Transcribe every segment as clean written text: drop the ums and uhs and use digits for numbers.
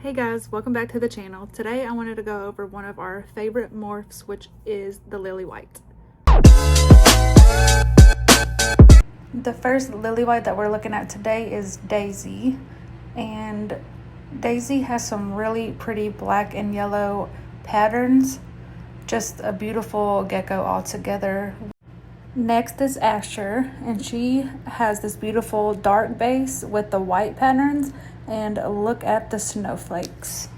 Hey guys, welcome back to the channel. Today I wanted to go over one of our favorite morphs, which is the Lily White. The first Lily White that we're looking at today is Daisy, and Daisy has some really pretty black and yellow patterns. Just a beautiful gecko altogether. Next is Asher, and she has this beautiful dark base with the white patterns, and look at the snowflakes.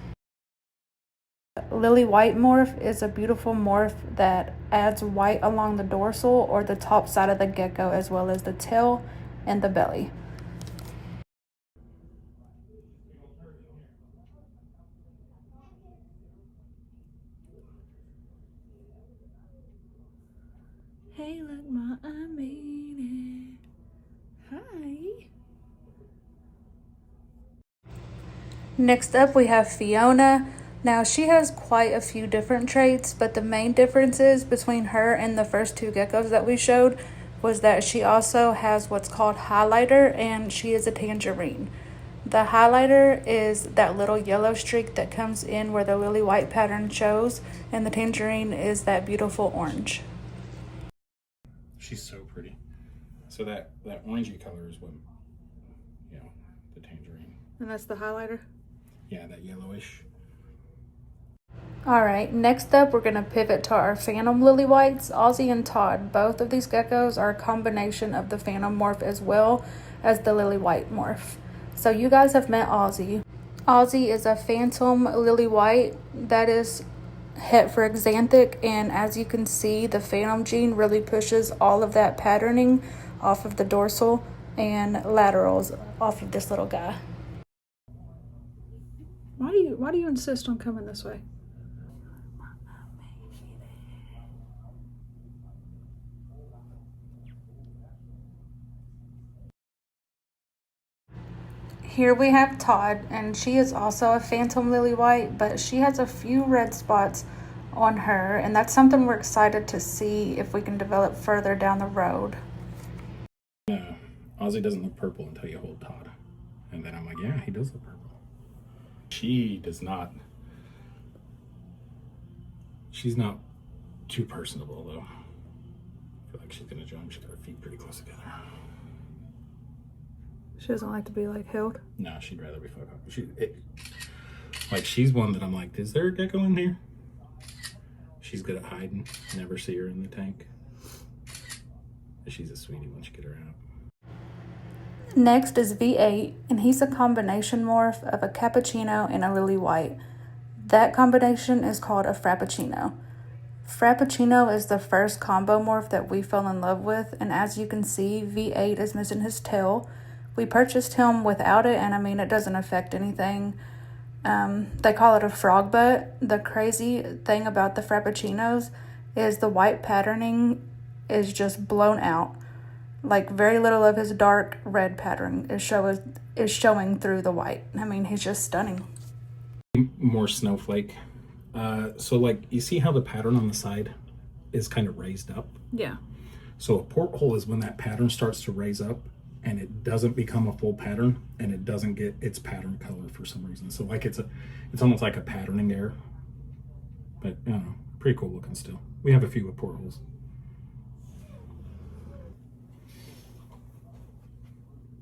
Lily White morph is a beautiful morph that adds white along the dorsal or the top side of the gecko, as well as the tail and the belly. Hey, look, Ma, I made it. Hi. Next up, we have Fiona. Now, she has quite a few different traits, but the main differences between her and the first two geckos that we showed was that she also has what's called highlighter, and she is a tangerine. The highlighter is that little yellow streak that comes in where the Lily White pattern shows, and the tangerine is that beautiful orange. She's so pretty. So that orangey color is what, the tangerine. And that's the highlighter? Yeah, that yellowish. Alright, next up we're going to pivot to our Phantom Lily Whites, Ozzy and Todd. Both of these geckos are a combination of the Phantom morph as well as the Lily White morph. So you guys have met Ozzy. Ozzy is a Phantom Lily White that is het for xanthic, and as you can see, the Phantom gene really pushes all of that patterning off of the dorsal and laterals off of this little guy. Why do you insist on coming this way? Here we have Todd, and she is also a Phantom Lily White, but she has a few red spots on her, and that's something we're excited to see if we can develop further down the road. Ozzy doesn't look purple until you hold Todd. And then I'm like, yeah, he does look purple. She does not. She's not too personable, though. I feel like she's going to jump. She's got her feet pretty close together. She doesn't like to be, held? No, she'd rather be fucked up. She's one that I'm like, is there a gecko in here? She's good at hiding. Never see her in the tank. But she's a sweetie once you get her out. Next is V8, and he's a combination morph of a cappuccino and a Lily White. That combination is called a frappuccino. Frappuccino is the first combo morph that we fell in love with, and as you can see, V8 is missing his tail. We purchased him without it, and it doesn't affect anything. They call it a frog butt. The crazy thing about the frappuccinos is the white patterning is just blown out. Very little of his dark red pattern is showing through the white. He's just stunning. More snowflake. So you see how the pattern on the side is kind of raised up? Yeah. So a porthole is when that pattern starts to raise up and it doesn't become a full pattern and it doesn't get its pattern color for some reason. So it's almost like a patterning error. But pretty cool looking still. We have a few with portholes.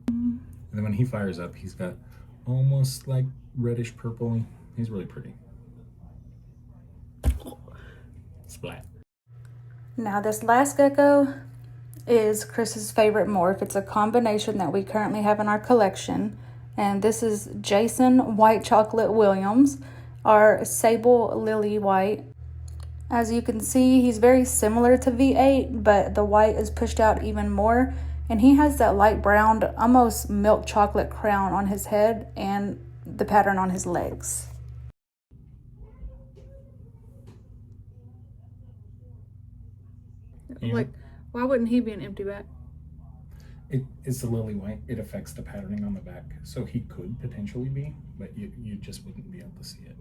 And then when he fires up, he's got almost like reddish purple. He's really pretty. Splat. Now this last gecko is Chris's favorite morph. It's a combination that we currently have in our collection, and this is Jason White Chocolate Williams, our Sable Lily White. As you can see, he's very similar to V8, but the white is pushed out even more, and he has that light brown, almost milk chocolate crown on his head and the pattern on his legs. Why wouldn't he be an empty back? It's the Lily White. It affects the patterning on the back. So he could potentially be, but you just wouldn't be able to see it.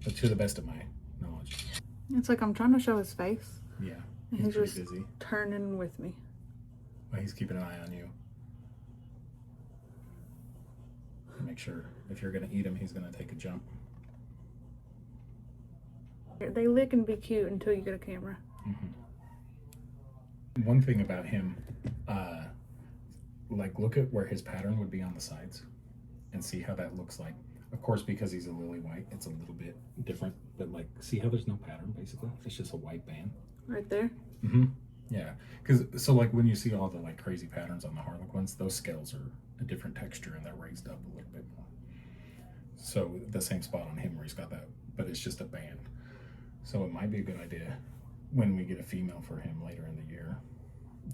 But to the best of my knowledge. It's I'm trying to show his face. Yeah. And he's just busy. Turning with me. Well, he's keeping an eye on you. Make sure if you're gonna eat him, he's gonna take a jump. They lick and be cute until you get a camera. One thing about him, like look at where his pattern would be on the sides and see how that looks like. Of course, because he's a lily white, it's a little bit different, but like, see how there's no pattern basically? It's just a white band. Right there? Yeah, because so like when you see all the like crazy patterns on the Harlequins, those scales are a different texture and they're raised up a little bit more. So the same spot on him where he's got that, but it's just a band. So it might be a good idea when we get a female for him later in the year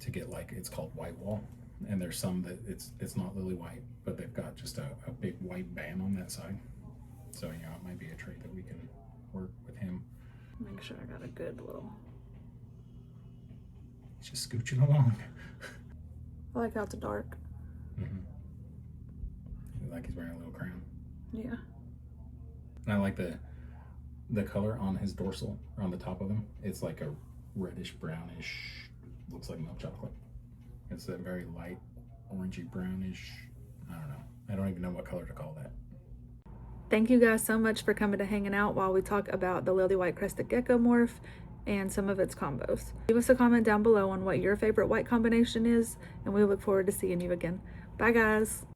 to get like, it's called white wall. And there's some that it's not lily white, but they've got just a big white band on that side. So, you know, it might be a trait that we can work with him. Make sure I got a good little... Just scooching along. I like how it's dark. Like he's wearing a little crown. Yeah. And I like the color on his dorsal, or on the top of him. It's like a reddish brownish, looks like milk chocolate. It's a very light orangey brownish. I don't know. I don't even know what color to call that. Thank you guys so much for coming to hanging out while we talk about the Lily White Crested Gecko morph and some of its combos. Leave us a comment down below on what your favorite white combination is, and we look forward to seeing you again. Bye guys.